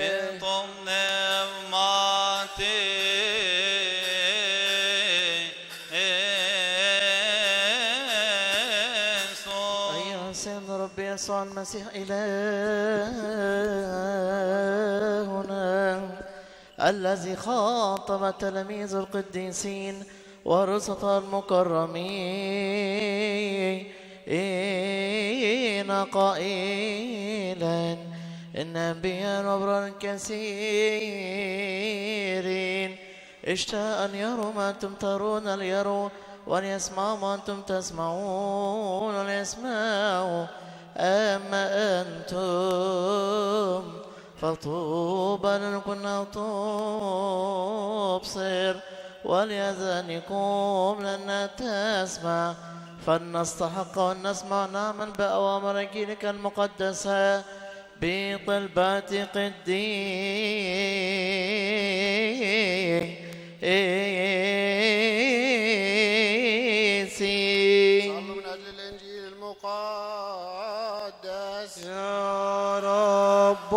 كنتم نعمتي أيها سيدنا ربي يسوع المسيح إلهنا الذي خاطب التلاميذ القديسين ورسل المكرمين قائلا إن أنبياء وأبرار كثيرين اشتاء أن يروا ما أنتم ترون ليروا وأن يسمعوا ما أنتم تسمعون ليسمعوا أما أنتم فطوبى لكم تبصر وليذنكم لن تسمع فلنستحق أن نسمع نعمل بأوامر إنجيلك المقدسة بطلبات قديسي. صلوا من أجل الإنجيل المقدس. يا رب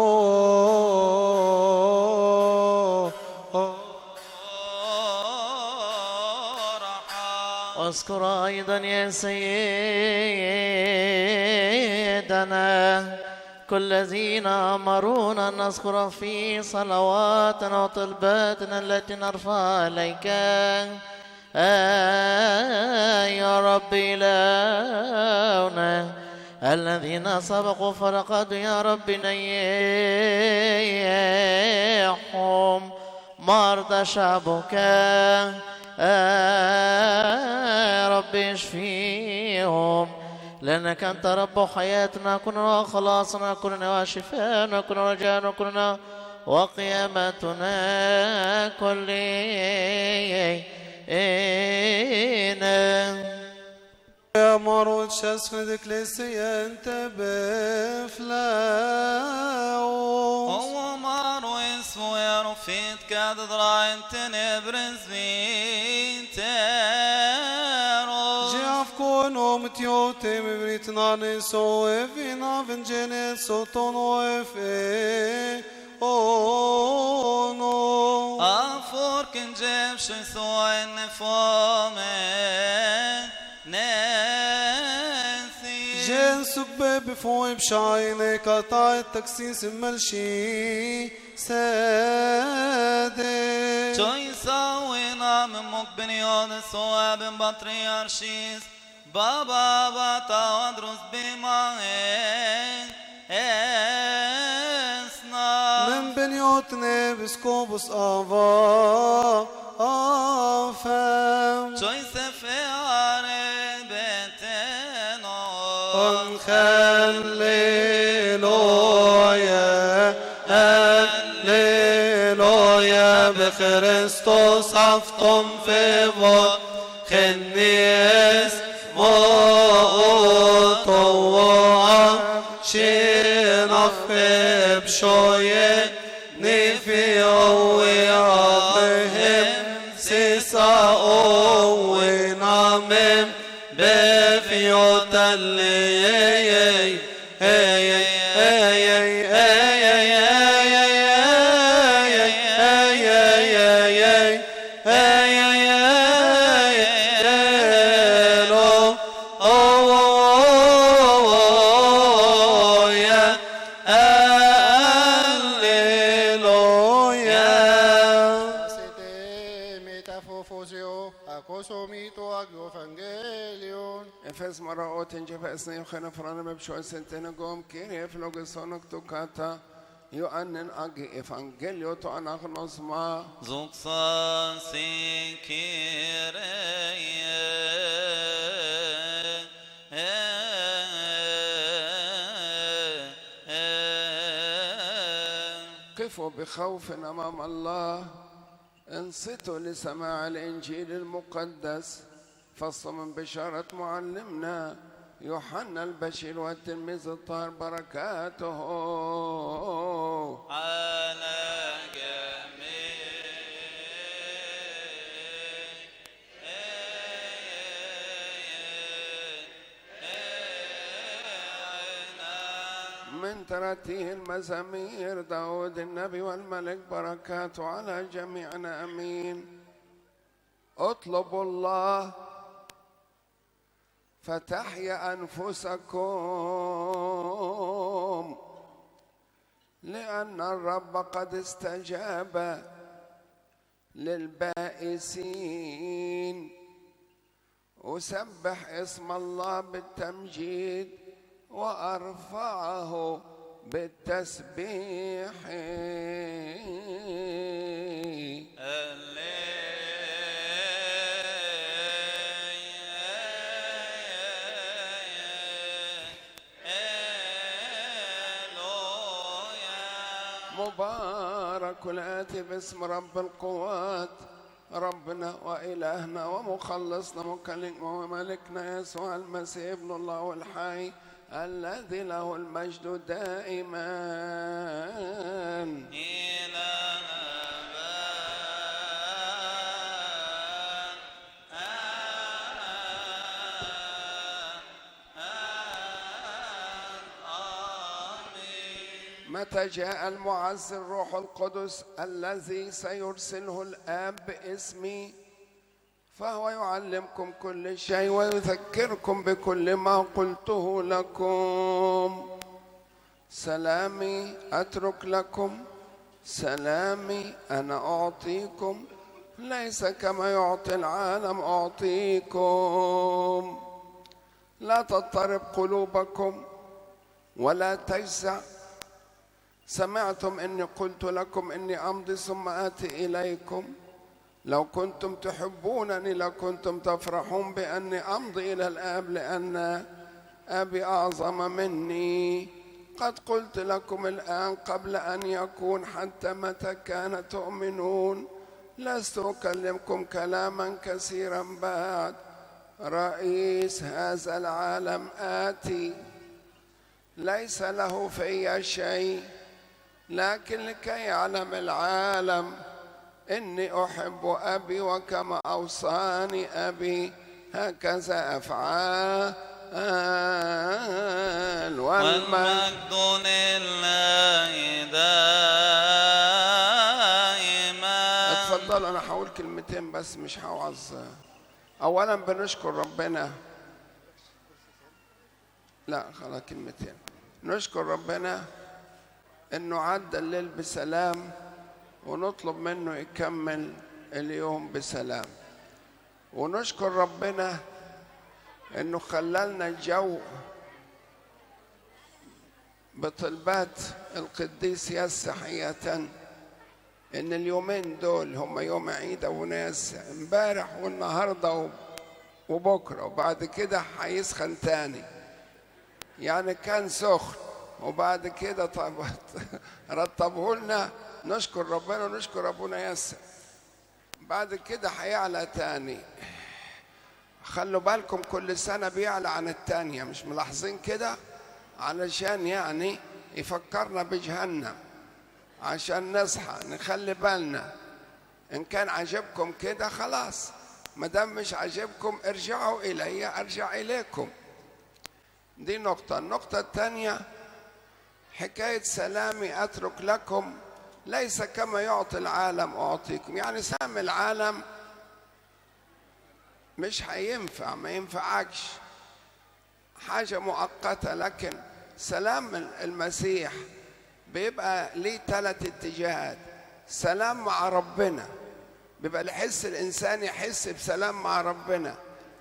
اذكر أيضا يا سيدنا كل الذين أمرونا أن نذكر في صلواتنا وطلباتنا التي نرفع إليك يا رب إلهنا الذين سبقوا فرقدوا يا رب نيحهم مرضى شعبك رب اشفيهم لأنك أنت رب حياتنا كلنا وخلاصنا كلنا وشفاءنا كلنا رجاءنا كلنا وقيامتنا كلنا. يا مرود شاس خدك لسي أنت بفلاو هو مارو اسمه يا رفيت كاد ضراين تنبرز بيتارو جاف كونو متيوتي مبريتنا نسو افينا فنجيني سوتون وفي اونو أفور كنجيب شسو النفومي ناسي جنسك بيبي فوي بشايني قطع التكسيس الملشي سادي شو يسوينا من مقبل يود سواب بطريارشيس بابا باتا ودرس بماهين اسنا من بنيوتني بسكوبس آفا آفام شو يسفي عاري بيتنا هللويا هللويا بخريستوس عفتم في فوت خنيس موطوعا شنف بشوية نفي أوي عطهم سيسا أوي نعمم بفيوت اللي Efes maraot in Jefes name Khenafran Mepsho Sentenagom Kiri Flogesonok Tokata Yoanen Agi Evangelio to Anachnosma زوكسا قفوا بخوف أمام الله انصتوا لسماع الإنجيل المقدس فصل من بشارة معلمنا يوحنا البشير والتلميذ الطاهر بركاته على جميع من تراتيل المزامير داود النبي والملك بركاته على جميعنا امين. اطلبوا الله فتحيا انفسكم لان الرب قد استجاب للبائسين. أسبح اسم الله بالتمجيد وأرفعه بالتسبيح. مبارك الآتي باسم رب القوات ربنا وإلهنا ومخلصنا وملكنا يسوع المسيح ابن الله الحي الذي له المجد دائما إلى متى جاء المعز الروح القدس الذي سيرسله الآب باسمي فهو يعلمكم كل شيء ويذكركم بكل ما قلته لكم. سلامي أترك لكم، سلامي أنا أعطيكم، ليس كما يعطي العالم أعطيكم. لا تضطرب قلوبكم ولا تجزع. سمعتم إني قلت لكم إني أمضي ثم آتي إليكم. لو كنتم تحبونني لكنتم تفرحون بأني أمضي إلى الآب لأن أبي أعظم مني. قد قلت لكم الآن قبل أن يكون، حتى متى كان تؤمنون. لست أكلمكم كلاما كثيرا بعد، رئيس هذا العالم آتي، ليس له في شيء، لكن لكي يعلم العالم إني أحب أبي وكما أوصاني أبي هكذا أفعل. والمجد لله دائما. اتفضلوا، أنا هقول كلمتين بس مش هوعظ. أولا بنشكر ربنا، لا خلاص كلمتين. نشكر ربنا إنه عدى الليل بسلام، ونطلب منه يكمل اليوم بسلام. ونشكر ربنا إنه خللنا الجو بطلبات القديس يسحية إن اليومين دول هم يوم عيد أبو ناس، امبارح والنهارده وبكره، وبعد كده هيسخن تاني. يعني كان سخن وبعد كده رطبه لنا. نشكر ربنا ونشكر ابونا ياسر. بعد كده هيعلى تاني. خلوا بالكم كل سنة بيعلى عن التانية، مش ملاحظين كده؟ علشان يعني يفكرنا بجهنم، عشان نصحى نخلي بالنا. إن كان عجبكم كده خلاص، ما دام مش عجبكم ارجعوا إلي أرجع إليكم. دي نقطة. النقطة الثانية حكاية سلامي أترك لكم ليس كما يعطي العالم أعطيكم. يعني سلام العالم مش هينفع، ما ينفعكش، حاجة مؤقتة. لكن سلام المسيح بيبقى ليه 3 اتجاهات. سلام مع ربنا، بيبقى الحس الإنسان يحس بسلام مع ربنا.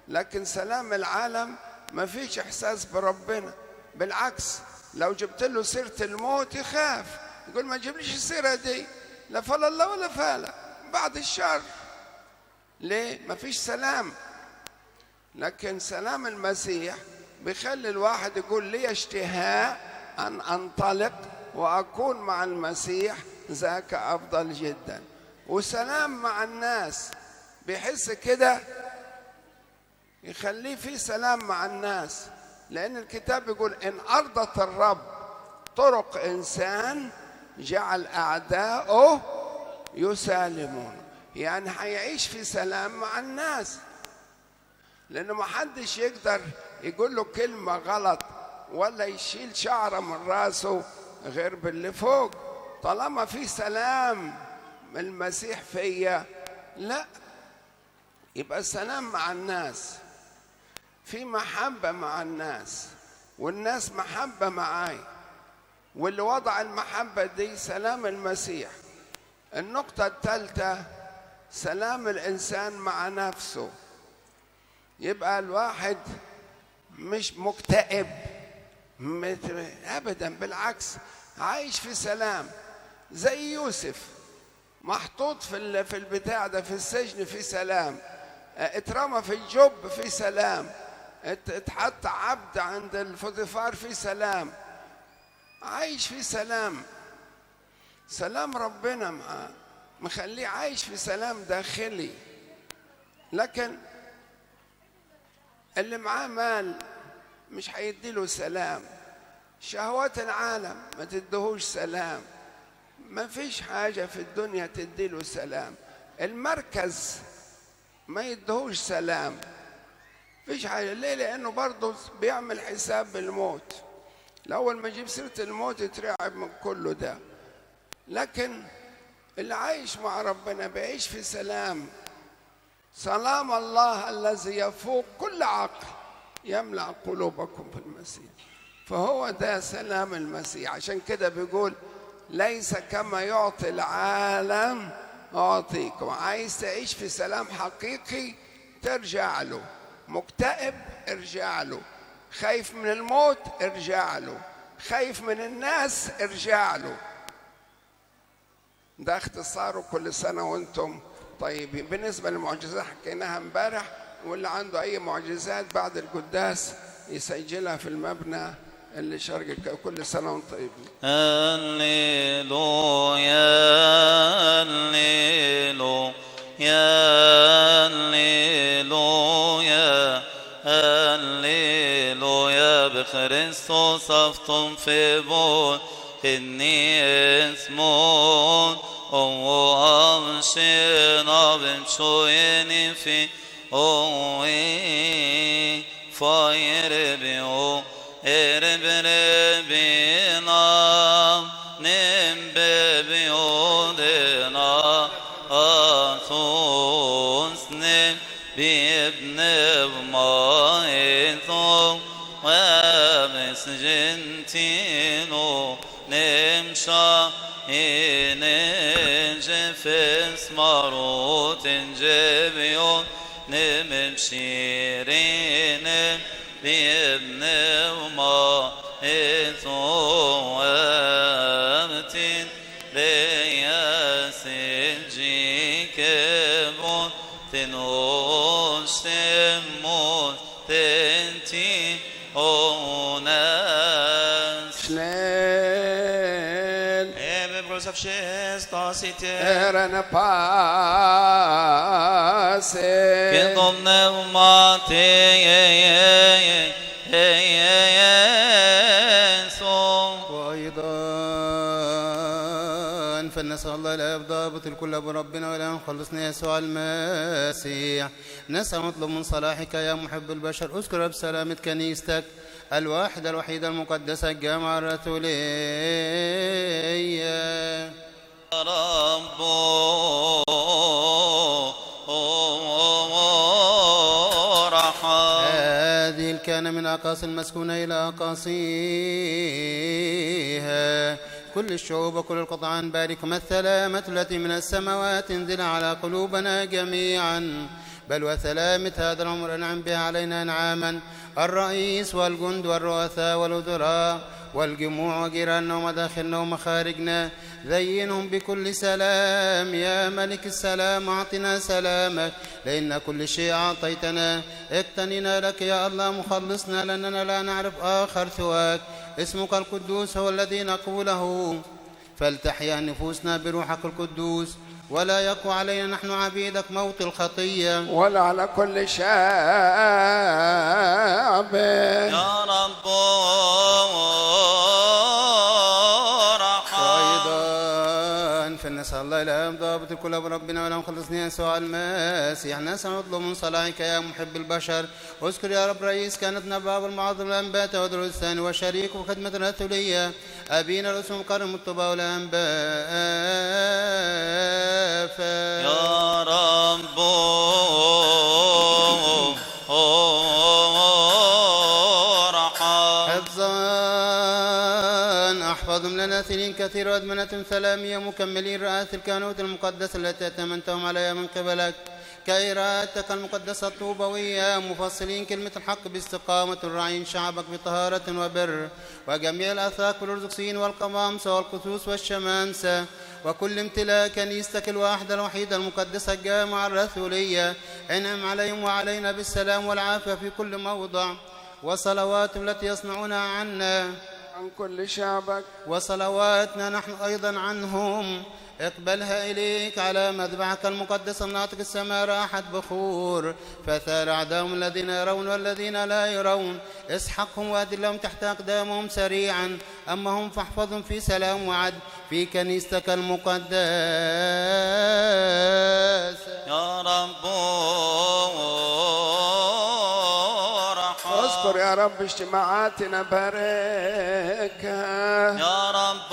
لكن سلام العالم ما فيش إحساس بربنا، بالعكس لو جبت له سيرة الموت يخاف، يقول ما تجيبليش السيرة دي، لا فلا الله ولا فالا بعد الشر. ليه؟ ما فيش سلام. لكن سلام المسيح بيخلي الواحد يقول لي اشتهاء أن أنطلق وأكون مع المسيح، ذاك أفضل جدا. وسلام مع الناس بيحس كده، يخليه في سلام مع الناس. لأن الكتاب يقول إن أرضت الرب طرق إنسان جعل أعداؤه يسالمون. يعني هيعيش في سلام مع الناس، لأنه ما حدش يقدر يقول له كلمة غلط ولا يشيل شعره من راسه غير باللي فوق. طالما في سلام من المسيح فيا، لا يبقى السلام مع الناس، في محبة مع الناس، والناس محبة معاي، واللي وضع المحبة دي سلام المسيح. النقطة الثالثة سلام الإنسان مع نفسه. يبقى الواحد مش مكتئب أبدا، بالعكس عايش في سلام. زي يوسف محطوط في البتاع ده، في السجن في سلام، اترمى في الجب في سلام، اتحط عبد عند الفوتيفار في سلام، عايش في سلام. سلام ربنا مخليه عايش في سلام داخلي. لكن اللي معاه مال مش هيديله سلام، شهوات العالم ما تدهوش سلام، ما فيش حاجة في الدنيا تديله سلام، المركز ما يدهوش سلام، فيش حاجة. ليه؟ لأنه برضه بيعمل حساب بالموت، الأول ما يجيب سيرة الموت يترعب من كله ده. لكن اللي عايش مع ربنا بيعيش في سلام. سلام الله الذي يفوق كل عقل يملأ قلوبكم في المسيح. فهو ده سلام المسيح. عشان كده بيقول ليس كما يعطي العالم أعطيكم. عايز تعيش في سلام حقيقي ترجع له، مكتئب ارجع له، خايف من الموت ارجع له، خايف من الناس ارجع له. ده اختصاره. كل سنة وانتم طيبين. بالنسبة للمعجزات حكيناها امبارح، واللي عنده أي معجزات بعد القداس يسجلها في المبنى اللي شرق. كل سنة وانتم طيبين. هللويا هللويا هللويا هللويا بخريستوس أفتم في بول إني اسمون وأمشينا بمشويني في أوي فاير بيو ربنا نمبي بيودنا أثوسني بابن ومايثو ومسجنتينو نمشى إنجفس مروت جبيون نمشيرين بابن وما إثوامتين لياسين جيكبون تنوش تموت تنتي أوناس شنين بروسف شيستاسيتي إرن باسي كضمنا وماتي وأيضا فلنسأل الله الآب ضابط الكل أبو ربنا ولا خلصنا يسوع المسيح. نسأل نطلب من صلاحك يا محب البشر، اذكر بسلامة كنيستك الواحدة الوحيدة المقدسة الجامعة الرسولية. ربو رحم. هذه الكان من أقاصي المسكونة إلى أقاصيها كل الشعوب وكل القطعان باركم السلامة التي من السماوات انزل على قلوبنا جميعا، بل وسلامة هذا العمر أنعم بها علينا أنعاما، الرئيس والجند والرؤساء والوزراء والجموع وجيراننا ومداخلنا ومخارجنا، زينهم بكل سلام. يا ملك السلام أعطنا سلامك، لأن كل شيء أعطيتنا. اقتننا لك يا الله مخلصنا، لأننا لا نعرف آخر سواك. اسمك القدوس هو الذي نقوله، فلتحيا نفوسنا بروحك القدوس، ولا يقوى علينا نحن عبيدك موت الخطية، ولا على كل شعب. يا رب رحم. أيضا فلنسأل الله الآب السلام ضابط الكل بربنا ولا مخلصني يسوع المسيح. ناس نطلب من صلاحك يا محب البشر. اذكر يا رب رئيس كانت نباب المعظم الأنبات ودرس الثاني وشريك وخدمة الرسولية أبينا الرسول مقرم الطباء والأنباء يا رب احفظهم لنا سنين كثيرة وأدمنة ثلامية مكملين رئاسة الكهنوت المقدسة التي أتمنتهم عليها من قبلك كإرادتك المقدسة الطوبوية مفصلين كلمة الحق باستقامة راعين شعبك بطهارة وبر وجميع الأثاق والأرزقسين والقمامسة والقسوس والشمامسة وكل امتلاء كنيستك الواحدة الوحيدة المقدسة الجامعة الرسولية انعم عليهم وعلينا بالسلام والعافية في كل موضع وصلوات التي يصنعونها عنا عن كل شعبك وصلواتنا نحن أيضا عنهم اقبلها إليك على مذبحك المقدس الناطق السماء راحت بخور فثار أعداهم الذين يرون والذين لا يرون اسحقهم وأدلهم تحت أقدامهم سريعا أما هم فاحفظهم في سلام وعد في كنيستك المقدسة يا رب اذكر يا رب اجتماعاتنا باركها يا رب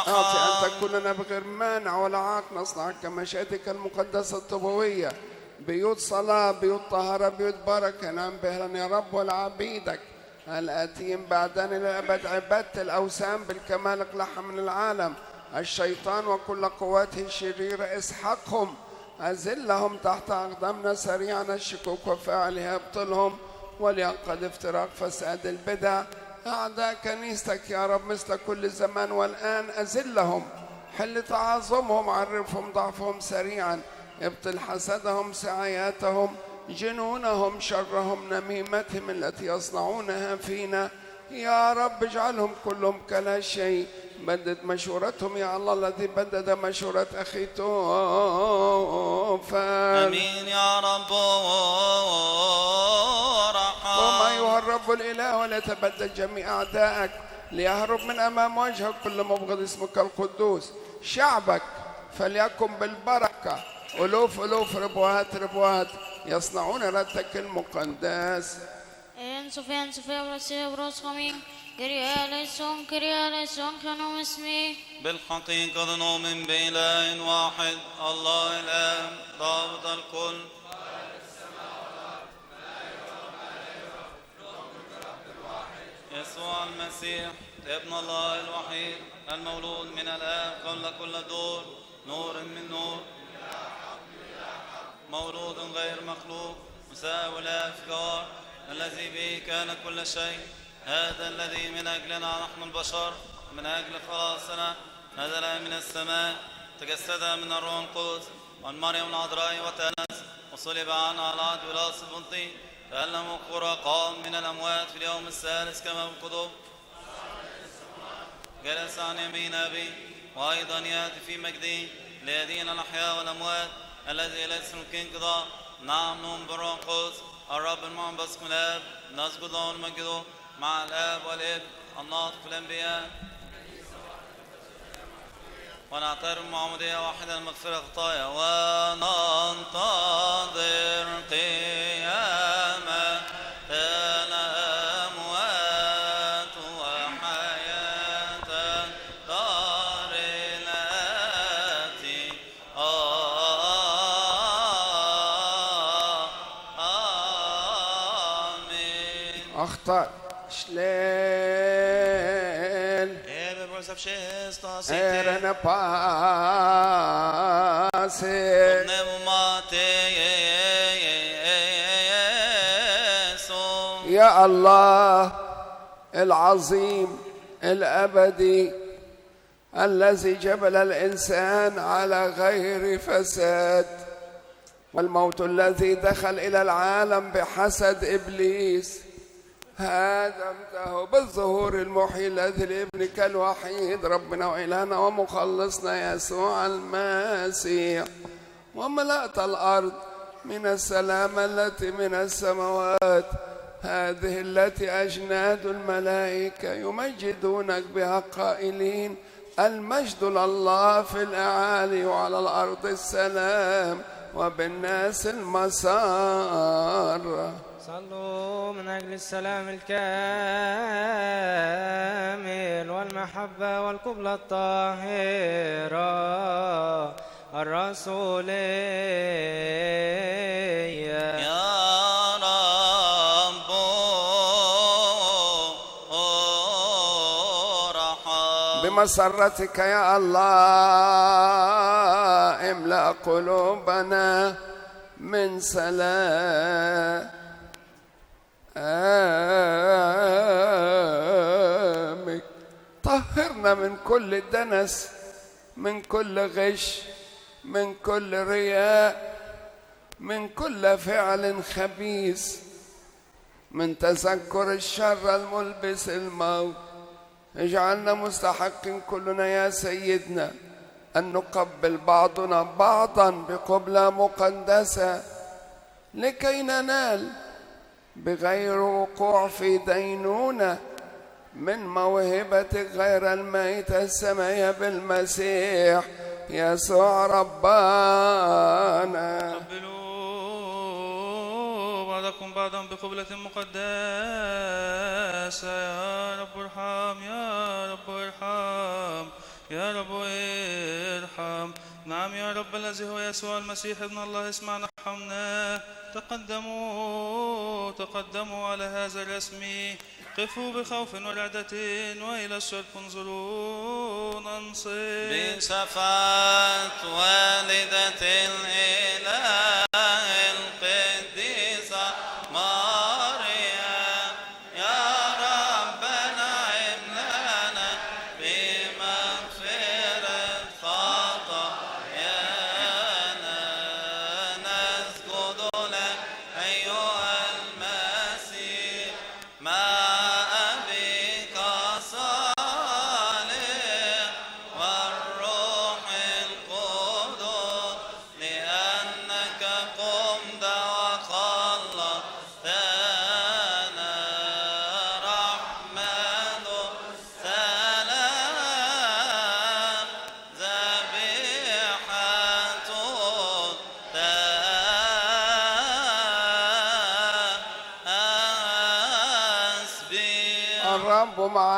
أعطي أن تكون لنا بغير مانع ولا عاق نصنع كمشيئتك المقدسة الطوبوية بيوت صلاة بيوت طهارة بيوت بركة نعم بهلا يا رب والعبيدك الآتيين بعدنا للأبد عبادة الأوثان بالكمال اقلعها من العالم الشيطان وكل قواته الشريرة اسحقهم أزلهم تحت أقدامنا سريعا الشكوك وفاعلها ابطلهم ولينقض افتراق فساد البدع أعداء كنيستك يا رب مثل كل زمان والآن أزلهم حل تعاظمهم عرفهم ضعفهم سريعا ابطل حسدهم سعياتهم جنونهم شرهم نميمتهم التي يصنعونها فينا يا رب اجعلهم كلهم كلا شيء بدد مشورتهم يا الله الذي بدد مشورة أخي توفى امين يا رب وما أيها الرب الإله ولا تبدل جميع أعدائك ليهرب من أمام وجهك كل مبغض اسمك القدوس شعبك فليكن بالبركة ألوف ألوف ربوات ربوات يصنعون ردك المقدس En Sofia Bros coming. Kyrie eleison كانوا اسمي. بالحقيقة نؤمن بإله واحد الله الآب ضابط الكل يسوع المسيح ابن الله الوحيد المولود من الآب قبل كل دور نور من نور مولود غير مخلوق مساوي الأفكار الذي به كان كل شيء هذا الذي من أجلنا نحن البشر من أجل خلاصنا نزل من السماء تجسد من الروح القدس وعن مريم العذراء وتأنس وصلب عنها على عهد ولاس البنطي تألم وقرأ قام من الأموات في اليوم الثالث كما بالقدوم جلس عن يمين أبي وأيضا يأتي في مجده ليدين الأحياء والأموات الذي ليس ممكن انقضاء نعم نؤمن بالروح القدس الرب المنبثق من الآب نسجد له ونمجده مع الآب والابن الناطق في الأنبياء ونعترف معمودية واحدة لمغفرة الخطايا وننتظر قيامة الأموات وحياة الدار التي آمين. أخطأ شليل إيرنا باسي يا الله العظيم الأبدي الذي جبل الإنسان على غير فساد والموت الذي دخل إلى العالم بحسد إبليس هدمته بالظهور المحيي الذي لابنك الوحيد ربنا وإلهنا ومخلصنا يسوع المسيح وملأت الأرض من السلامة التي من السماوات هذه التي أجناد الملائكة يمجدونك بها قائلين المجد لله في الأعالي وعلى الأرض السلام وبالناس المسار. صلوا من أجل السلام الكامل والمحبة والقبلة الطاهرة الرسولية. يا رب ارحم. بمسرتك يا الله املأ قلوبنا من سلامك. طهرنا من كل دنس، من كل غش، من كل رياء، من كل فعل خبيث، من تذكر الشر الملبس الموت. اجعلنا مستحقين كلنا يا سيدنا أن نقبل بعضنا بعضا بقبلة مقدسة لكي ننال بغير وقوع في دينونة من موهبتك غير الميتة السماوية بالمسيح يسوع ربنا. قبلوا بعضكم بعضا بقبلة مقدسة. يا رب ارحم، يا رب ارحم، يا رب ارحم. نعم يا رب الذي هو يسوع المسيح ابن الله اسمعنا ارحمنا. تقدموا على هذا الرسم. قفوا بخوف ورعدة وإلى الشرق انظروا ننصت. بشفاعة والدة الإله القديسة مريم يا ربنا املأنا بمغفرة خطايانا. نسجد لك أيها المسيح مع أبيك الصالح والروح القدس لأنك قمت وخلصتنا. رحمة سلام ذبيحة تسبيح. الرب مع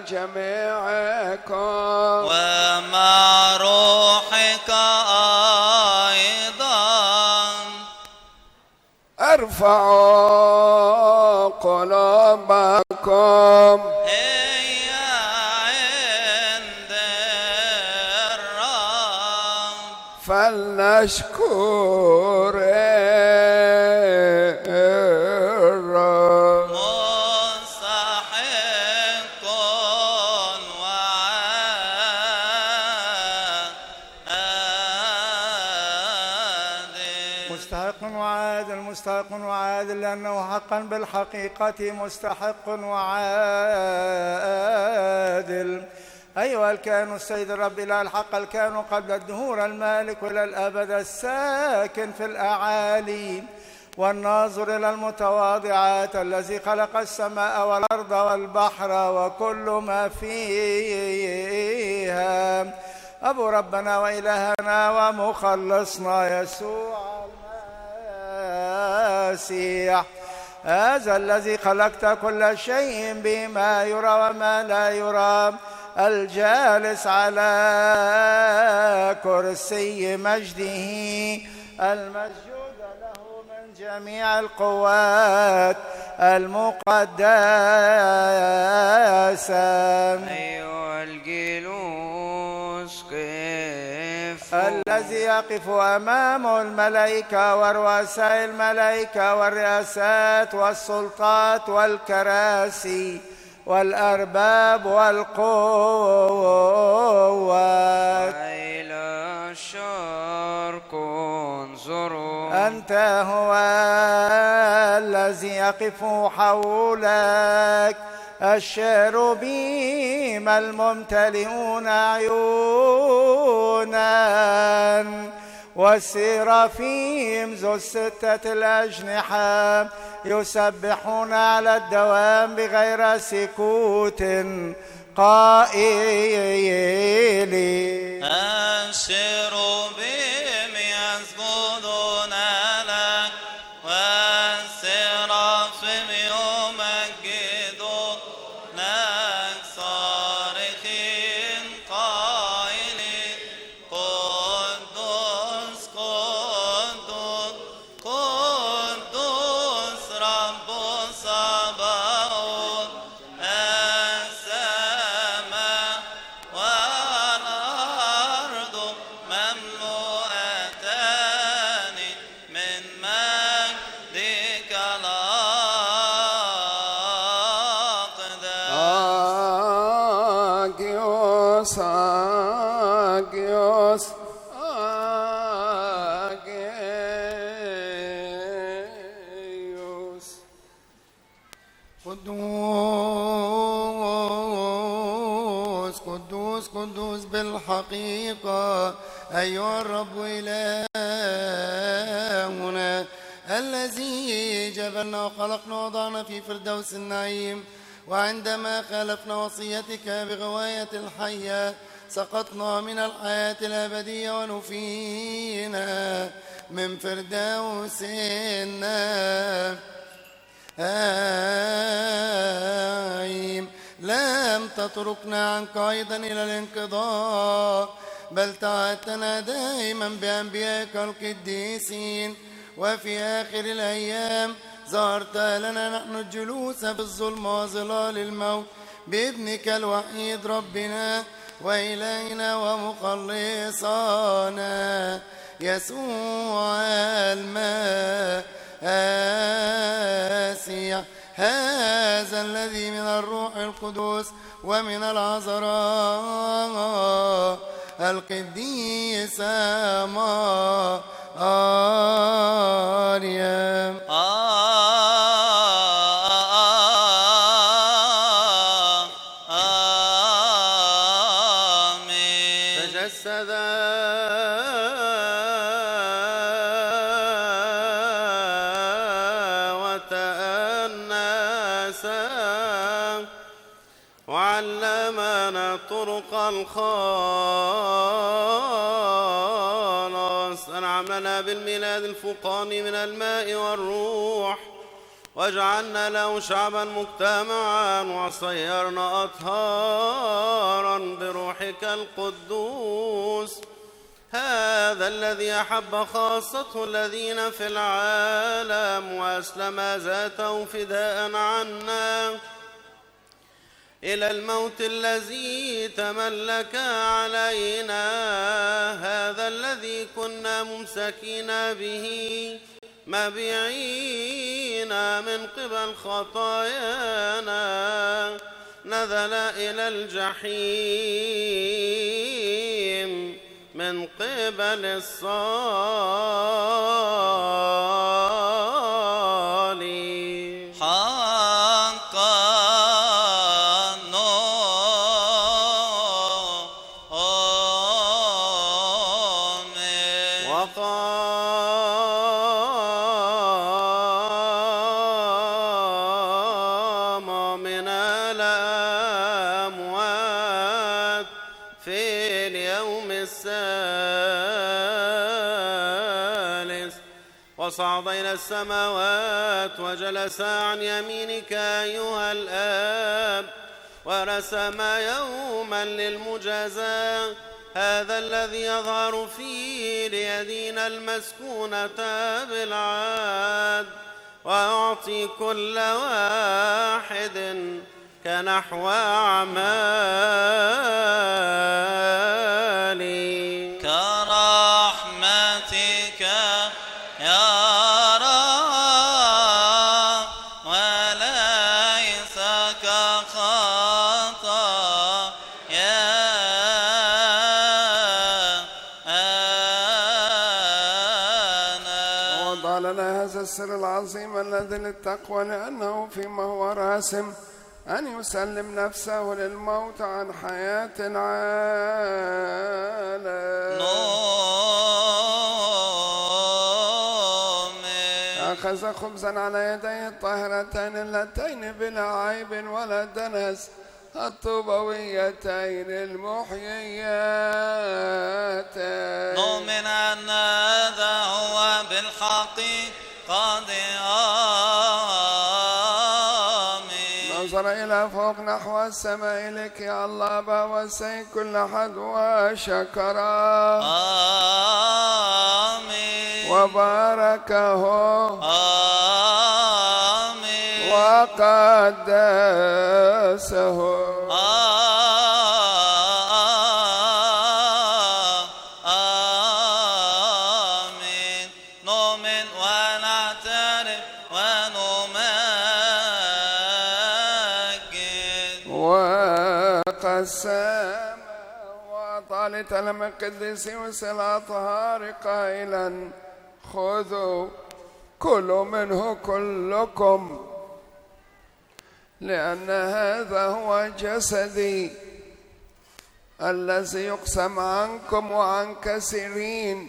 جميعكم ومع روحك أيضا. ارفعوا قلوبكم هي عند الرب فلنشكر الرب. مستحق وعادل. مستحق وعادل، مستحق وعادل، لأنه حقا بالحقيقة مستحق وعادل. أيها الكائن السيد الرب إله الحق، الكائن قبل الدهور، المالك إلى الأبد، الساكن في الأعالي، والناظر إلى المتواضعات، الذي خلق السماء والأرض والبحر وكل ما فيها. أبو ربنا وإلهنا ومخلصنا يسوع المسيح، هذا الذي خلقت كل شيء بما يرى وما لا يرى، الجالس على كرسي مجده، المسجود له من جميع القوات المقدسة. أيها الجلوس قف. الذي يقف أمامه الملائكة ورؤساء الملائكة والرئاسات والسلطات والكراسي والأرباب والقوات. إلى الشرق انظروا. أنت هو الذي يقف حولك الشيروبيم الممتلئون عيونا، والسرافيم ذو الستة الأجنحة يسبحون على الدوام بغير سكوت قائلين أشروا بهم يسجدون لك والسرافيم يمجدون لك صارخين قائلين قدوس قدوس قدوس رب الصباوت السماء والأرض مملوءتان من مجدك الأقدس. آجيوس آجيوس آجيوس قدوس قدوس قدوس بالحقيقة أيها الرب إلهنا الذي جبلنا وخلقنا وضعنا في فردوس النعيم، وعندما خالفنا وصيتك بغواية الحية سقطنا من الحياة الأبدية ونفينا من فردوس النعيم. لم تتركنا عنك أيضا إلى الانقضاء، بل تعهدتنا دائما بأنبيائك القديسين، وفي آخر الأيام ظهرت لنا نحن الجلوس في الظلم وظلال الموت بابنك الوحيد ربنا وإلهنا ومخلصنا يسوع المسيح، هذا الذي من الروح القدس ومن العذراء القديسة مريم. آمين. تجسد وتأنس وعلمنا طرق الخلاص، أنعم لنا بالميلاد الفوقاني من الماء والروح، واجعلنا له شعبا مجتمعا، وصيرنا أطهارا بروحك القدوس. هذا الذي أحب خاصته الذين في العالم وأسلم ذاته فداء عنا إلى الموت الذي تملك علينا. هذا الذي كنا ممسكين به مبيعين من قبل خطايانا نزل إلى الجحيم من قبل الصالب. حقا آمين. وقام من الأموات في اليوم الثالث، وصعد إلى السماوات وجلس عن يمينك أيها الآب، ورسم يوما للمجازاة. هذا الذي يظهر فيه ليدين المسكونة بالعاد، ويعطي كل واحد كنحو أعماله. كرحمتك يا رب وليس كخطايانا. وضع لنا هذا السر العظيم الذي للتقوى، لأنه فيما هو راسم أن يسلم نفسه للموت عن حياة العالم. أخذ خبزا على يديه الطاهرتين اللتين بلا عيب ولا دنس، الطوبويتين المحييات. نؤمن أن هذا هو بالحقيقة آمين. نظر إلى فوق نحو السماء لك يا الله بوسع كل أحد وشكره آمين وباركه آمين وقدسه آمين. نؤمن ونعترف ونمجد وقسم وأعطى لتلم القديس وصلاة قائلا خذوا كلوا منه كلكم لأن هذا هو جسدي الذي يقسم عنكم وعن كثيرين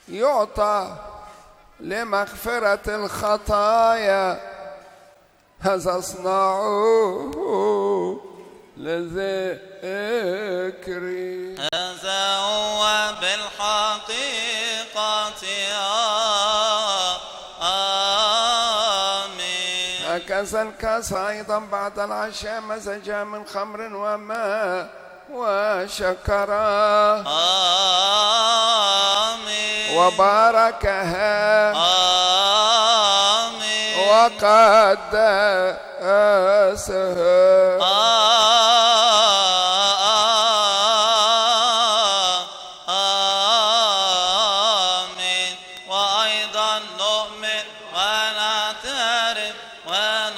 يعطى لمغفرة الخطايا. هذا اصنعوه لذكري. هذا هو بالحقيقة آمين. هكذا الكاس أيضا بعد العشاء مزجها من خمر وماء وشكرا آمين وباركها آمين وقدسها آمين. وأيضا نؤمن ونعترف ونمجد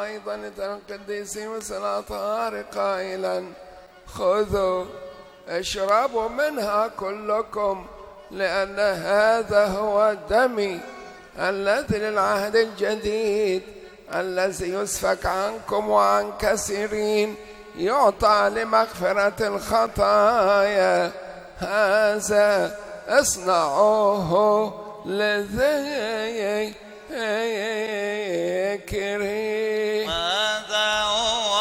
أيضا القديس وصلاة قائلا خذوا اشربوا منها كلكم لأن هذا هو دمي الذي للعهد الجديد الذي يسفك عنكم وعن كثيرين يعطى لمغفرة الخطايا. هذا اصنعوه لذكري. هذا هو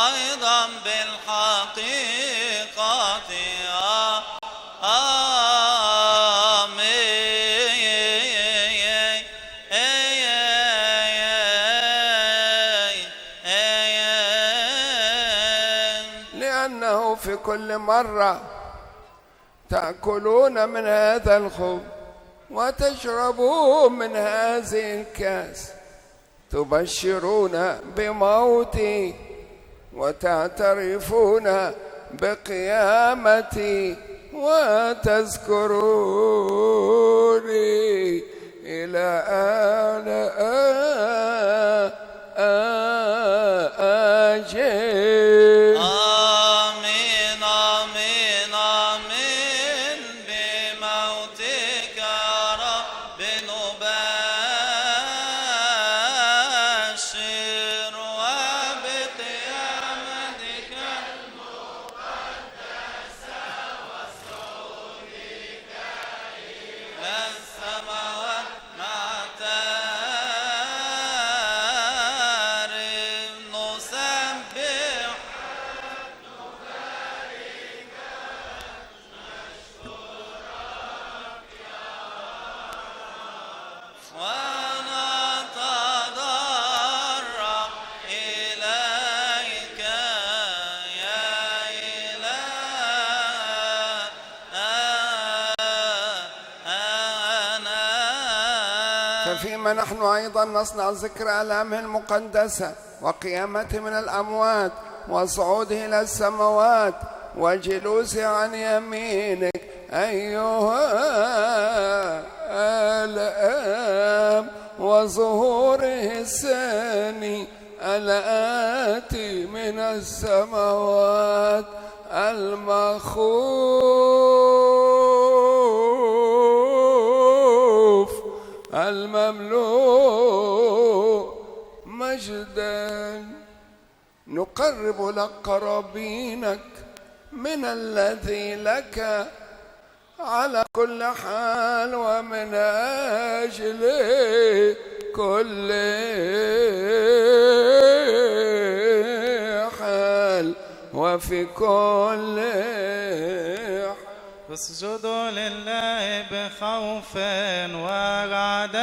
أيضا بالحقيقة لأنه في كل مرة تأكلون من هذا الخبز وتشربون من هذه الكاس تبشرون بموتي وتعترفون بقيامتي وتذكروني إلى أن أجي. آمين آمين آمين. بموتك يا رب نبشر وبقيامتك المقدسة وصعودك إلى السماوات نعترف نسبح ونتضرع إليك يا إلهنا. ففيما نحن أيضا نصنع ذكر آلامه المقدسة وقيامته من الأموات وصعوده إلى السماوات وجلوسه عن يمينك أيها الآب وظهوره الثاني الآتي من السماوات المخوف المملوء مجدا. نقرب لك قرابينك من الذي لك على كل حال ومن أجل كل حال وفي كل حال. اسجدوا لله بخوف ورعداء